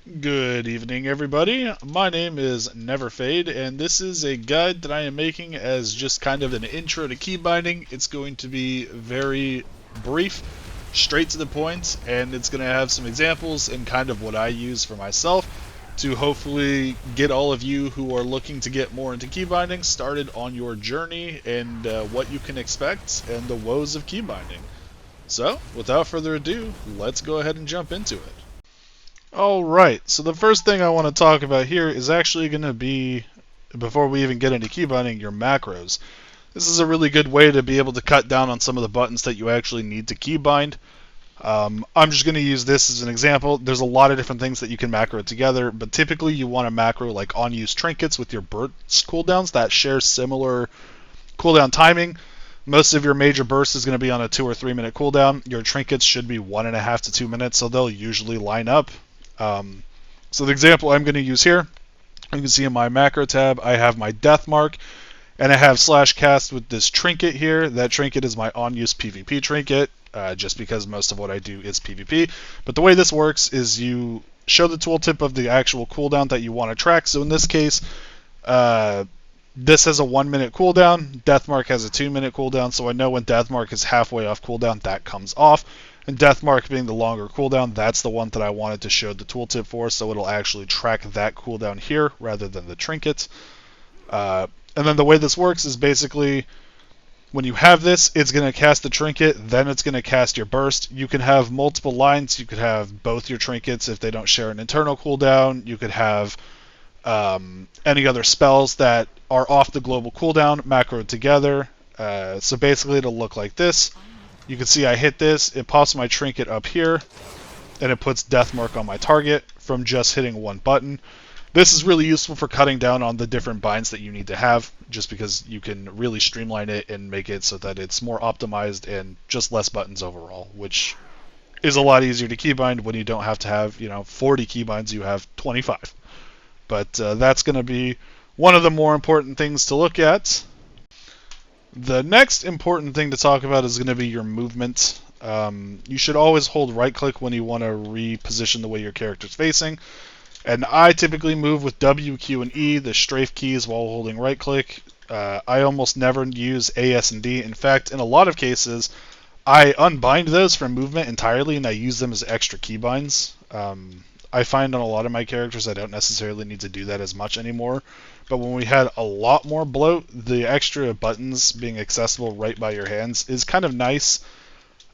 Good evening, everybody. My name is Neverfade, and this is a guide that I am making as just kind of an intro to key binding. It's going to be very brief, straight to the point, and it's going to have some examples and kind of what I use for myself to hopefully get all of you who are looking to get more into key binding started on your journey and what you can expect and the woes of key binding. So, without further ado, let's go ahead and jump into it. Alright, so the first thing I want to talk about here is actually going to be, before we even get into key binding, your macros. This is a really good way to be able to cut down on some of the buttons that you actually need to keybind. I'm just going to use this as an example. There's a lot of different things that you can macro together, but typically you want to macro like on-use trinkets with your burst cooldowns that share similar cooldown timing. Most of your major burst is going to be on a 2 or 3 minute cooldown. Your trinkets should be 1.5 to 2 minutes, so they'll usually line up. So the example I'm going to use here, you can see in my macro tab, I have my death mark, and I have slash cast with this trinket here. That trinket is my on-use PvP trinket, just because most of what I do is PvP. But the way this works is you show the tooltip of the actual cooldown that you want to track. So in this case, this has a 1 minute cooldown, Deathmark has a 2 minute cooldown, so I know when Deathmark is halfway off cooldown, that comes off. And Deathmark being the longer cooldown, that's the one that I wanted to show the tooltip for, so it'll actually track that cooldown here rather than the trinket. And then the way this works is basically when you have this, it's going to cast the trinket, then it's going to cast your burst. You can have multiple lines. You could have both your trinkets if they don't share an internal cooldown. You could have any other spells that are off the global cooldown macroed together. So basically it'll look like this. You can see I hit this, it pops my trinket up here, and it puts Deathmark on my target from just hitting one button. This is really useful for cutting down on the different binds that you need to have, just because you can really streamline it and make it so that it's more optimized and just less buttons overall, which is a lot easier to keybind when you don't have to have 40 keybinds, you have 25. But that's going to be one of the more important things to look at. The next important thing to talk about is going to be your movement. You should always hold right click when you want to reposition the way your character's facing. And I typically move with W, Q, and E, the strafe keys, while holding right click. I almost never use A, S, and D. In fact, in a lot of cases, I unbind those from movement entirely and I use them as extra keybinds. I find on a lot of my characters I don't necessarily need to do that as much anymore. But when we had a lot more bloat, the extra buttons being accessible right by your hands is kind of nice.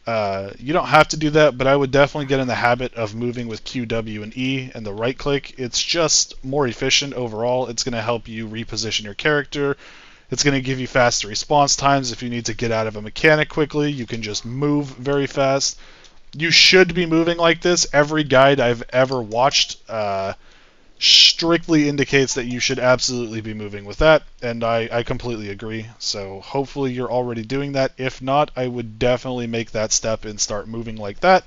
You don't have to do that, but I would definitely get in the habit of moving with Q, W, and E and the right click. It's just more efficient overall. It's going to help you reposition your character. It's going to give you faster response times. If you need to get out of a mechanic quickly, you can just move very fast. You should be moving like this. Every guide I've ever watched strictly indicates that you should absolutely be moving with that, and I completely agree. So hopefully you're already doing that. If not, I would definitely make that step and start moving like that.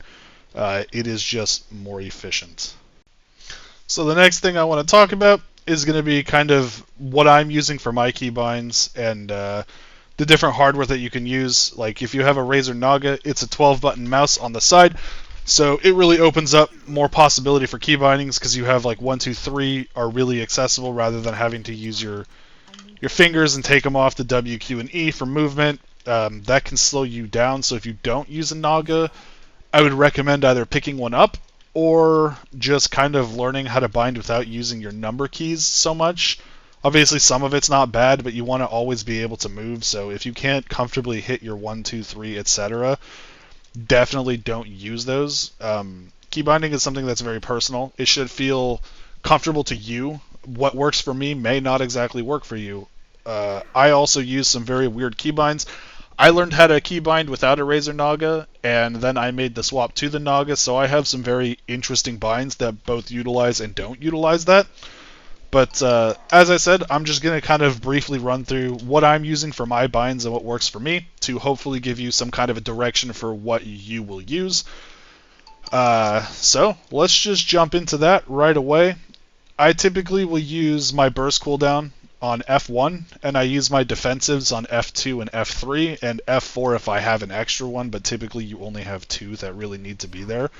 It is just more efficient. So the next thing I want to talk about is going to be kind of what I'm using for my keybinds and the different hardware that you can use. Like if you have a Razer Naga, it's a 12-button mouse on the side. So it really opens up more possibility for key bindings because you have like 1, 2, 3 are really accessible rather than having to use your fingers and take them off the W, Q, and E for movement. That can slow you down. So if you don't use a Naga, I would recommend either picking one up or just kind of learning how to bind without using your number keys so much. Obviously, some of it's not bad, but you want to always be able to move. So if you can't comfortably hit your 1, 2, 3, etc., definitely don't use those. Key binding is something that's very personal. It should feel comfortable to you. What works for me may not exactly work for you. I also use some very weird keybinds. I learned how to keybind without a Razer Naga, and then I made the swap to the Naga, so I have some very interesting binds that both utilize and don't utilize that. But as I said, I'm just going to kind of briefly run through what I'm using for my binds and what works for me to hopefully give you some kind of a direction for what you will use. So let's just jump into that right away. I typically will use my burst cooldown on F1, and I use my defensives on F2 and F3, and F4 if I have an extra one, but typically you only have 2 that really need to be there.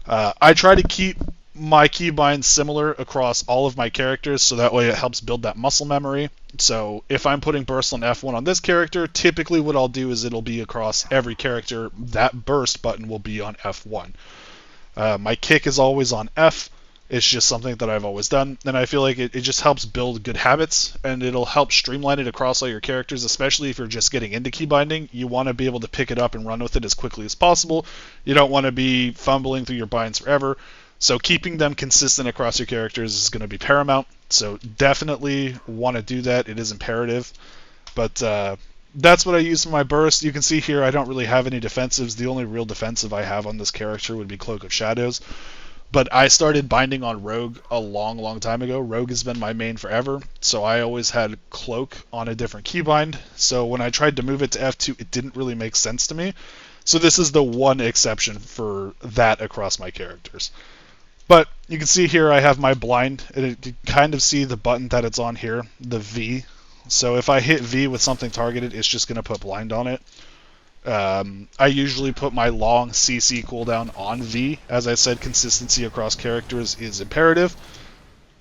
I try to keep my keybind's similar across all of my characters, so that way it helps build that muscle memory. So if I'm putting burst on F1 on this character, typically what I'll do is it'll be across every character. That burst button will be on F1. My kick is always on F. It's just something that I've always done, and I feel like it just helps build good habits, and it'll help streamline it across all your characters, especially if you're just getting into keybinding. You want to be able to pick it up and run with it as quickly as possible. You don't want to be fumbling through your binds forever. So keeping them consistent across your characters is going to be paramount. So definitely want to do that. It is imperative. But that's what I use for my burst. You can see here I don't really have any defensives. The only real defensive I have on this character would be Cloak of Shadows. But I started binding on Rogue a long, long time ago. Rogue has been my main forever, so I always had Cloak on a different keybind. So when I tried to move it to F2, it didn't really make sense to me. So this is the one exception for that across my characters. But you can see here I have my blind, and you can kind of see the button that it's on here, the V. So if I hit V with something targeted, it's just going to put blind on it. I usually put my long CC cooldown on V. As I said, consistency across characters is imperative.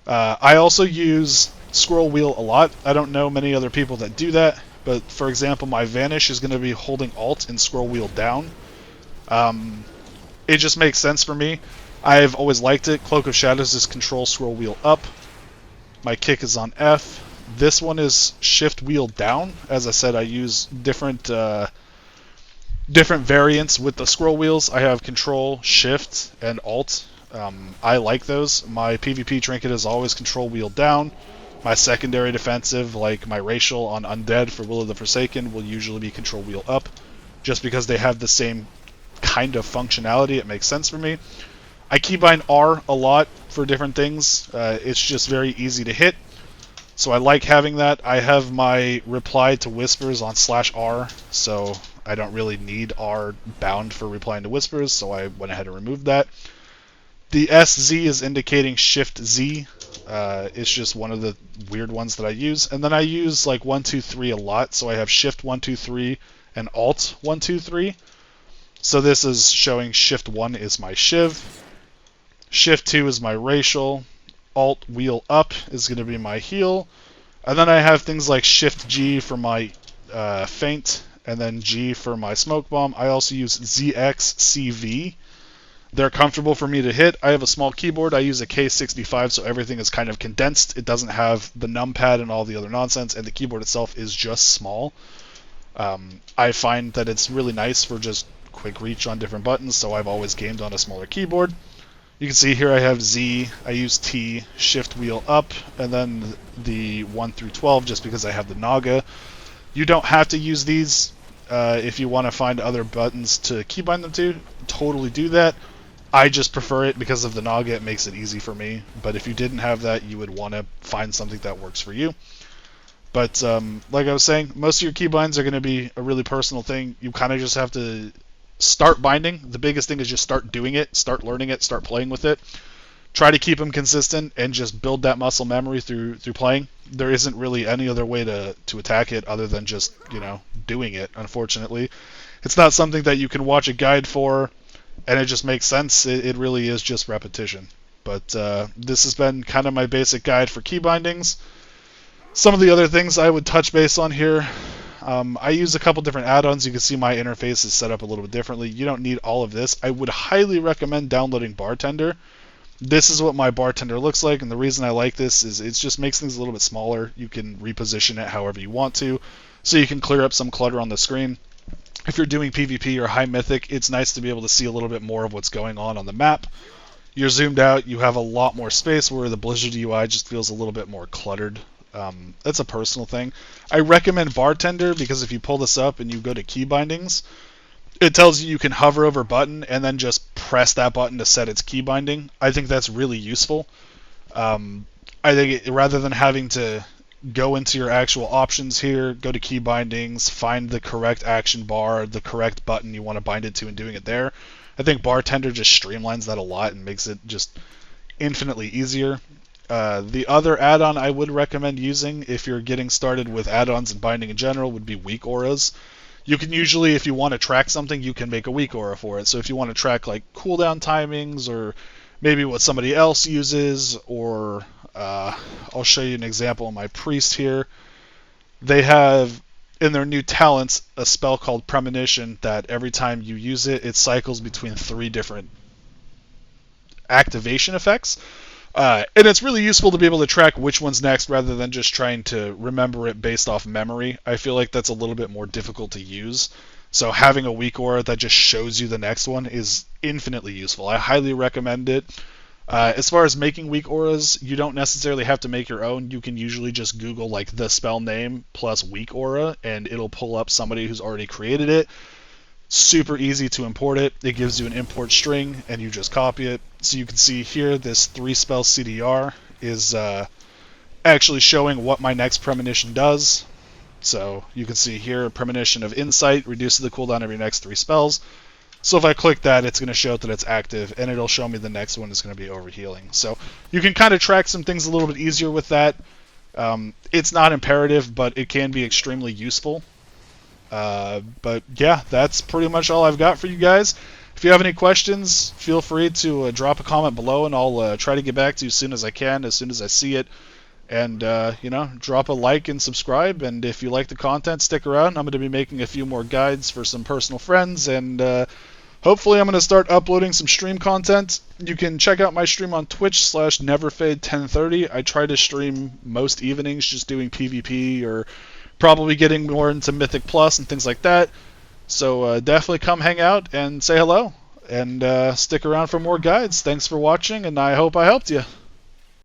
I also use scroll wheel a lot. I don't know many other people that do that, but for example, my Vanish is going to be holding Alt and scroll wheel down. It just makes sense for me. I've always liked it. Cloak of Shadows is control scroll wheel up. My kick is on F. This one is shift wheel down. As I said, I use different variants with the scroll wheels. I have control, shift, and alt. I like those. My PvP trinket is always control wheel down. My secondary defensive, like my racial on Undead for Will of the Forsaken, will usually be control wheel up. Just because they have the same kind of functionality, it makes sense for me. I keybind R a lot for different things. It's just very easy to hit. So I like having that. I have my reply to whispers on /R, so I don't really need R bound for replying to whispers, so I went ahead and removed that. The SZ is indicating Shift Z. It's just one of the weird ones that I use. And then I use like 1, 2, 3 a lot, so I have Shift 1, 2, 3 and Alt 1, 2, 3. So this is showing Shift 1 is my Shiv. Shift 2 is my racial. Alt wheel up is going to be my heal. And then I have things like Shift G for my feint, and then G for my smoke bomb. I also use ZX CV. They're comfortable for me to hit. I have a small keyboard. I use a K65, so everything is kind of condensed. It doesn't have the numpad and all the other nonsense, and the keyboard itself is just small. I find that it's really nice for just quick reach on different buttons, so I've always gamed on a smaller keyboard. You can see here I have Z, I use T, shift wheel up, and then the 1 through 12 just because I have the Naga. You don't have to use these if you want to find other buttons to keybind them to. Totally do that. I just prefer it because of the Naga. It makes it easy for me. But if you didn't have that, you would want to find something that works for you. But like I was saying, most of your keybinds are going to be a really personal thing. You kind of just have to start binding. The biggest thing is just start doing it, start learning it, start playing with it. Try to keep them consistent and just build that muscle memory through playing. There isn't really any other way to attack it other than just, doing it, unfortunately. It's not something that you can watch a guide for and it just makes sense. It really is just repetition. But this has been kind of my basic guide for key bindings. Some of the other things I would touch base on here. I use a couple different add-ons. You can see my interface is set up a little bit differently. You don't need all of this. I would highly recommend downloading Bartender. This is what my Bartender looks like, and the reason I like this is it just makes things a little bit smaller. You can reposition it however you want to, so you can clear up some clutter on the screen. If you're doing PvP or high mythic, it's nice to be able to see a little bit more of what's going on the map. You're zoomed out, you have a lot more space, where the Blizzard UI just feels a little bit more cluttered. That's a personal thing. I recommend Bartender because if you pull this up and you go to key bindings, it tells you can hover over a button and then just press that button to set its key binding. I think that's really useful. I think rather than having to go into your actual options here, go to key bindings, find the correct action bar, the correct button you want to bind it to, and doing it there, I think Bartender just streamlines that a lot and makes it just infinitely easier. The other add-on I would recommend using if you're getting started with add-ons and binding in general would be weak auras. You can usually, if you want to track something, you can make a weak aura for it. So if you want to track like cooldown timings or maybe what somebody else uses, or I'll show you an example of my priest here. They have in their new talents a spell called Premonition that every time you use it, it cycles between 3 different activation effects. And it's really useful to be able to track which one's next rather than just trying to remember it based off memory. I feel like that's a little bit more difficult to use. So having a weak aura that just shows you the next one is infinitely useful. I highly recommend it. As far as making weak auras, you don't necessarily have to make your own. You can usually just Google like the spell name plus weak aura, and it'll pull up somebody who's already created it. Super easy to import it. It gives you an import string, and you just copy it. So you can see here, this 3-spell CDR is actually showing what my next premonition does. So you can see here, a premonition of insight reduces the cooldown of your next 3 spells. So if I click that, it's going to show that it's active, and it'll show me the next one is going to be overhealing. So you can kind of track some things a little bit easier with that. It's not imperative, but it can be extremely useful. But yeah, that's pretty much all I've got for you guys. If you have any questions, feel free to drop a comment below, and I'll try to get back to you as soon as I can, as soon as I see it. And, drop a like and subscribe. And if you like the content, stick around. I'm going to be making a few more guides for some personal friends. And hopefully I'm going to start uploading some stream content. You can check out my stream on Twitch/NeverFade1030. I try to stream most evenings just doing PvP or probably getting more into Mythic Plus and things like that. So definitely come hang out and say hello. And stick around for more guides. Thanks for watching, and I hope I helped you.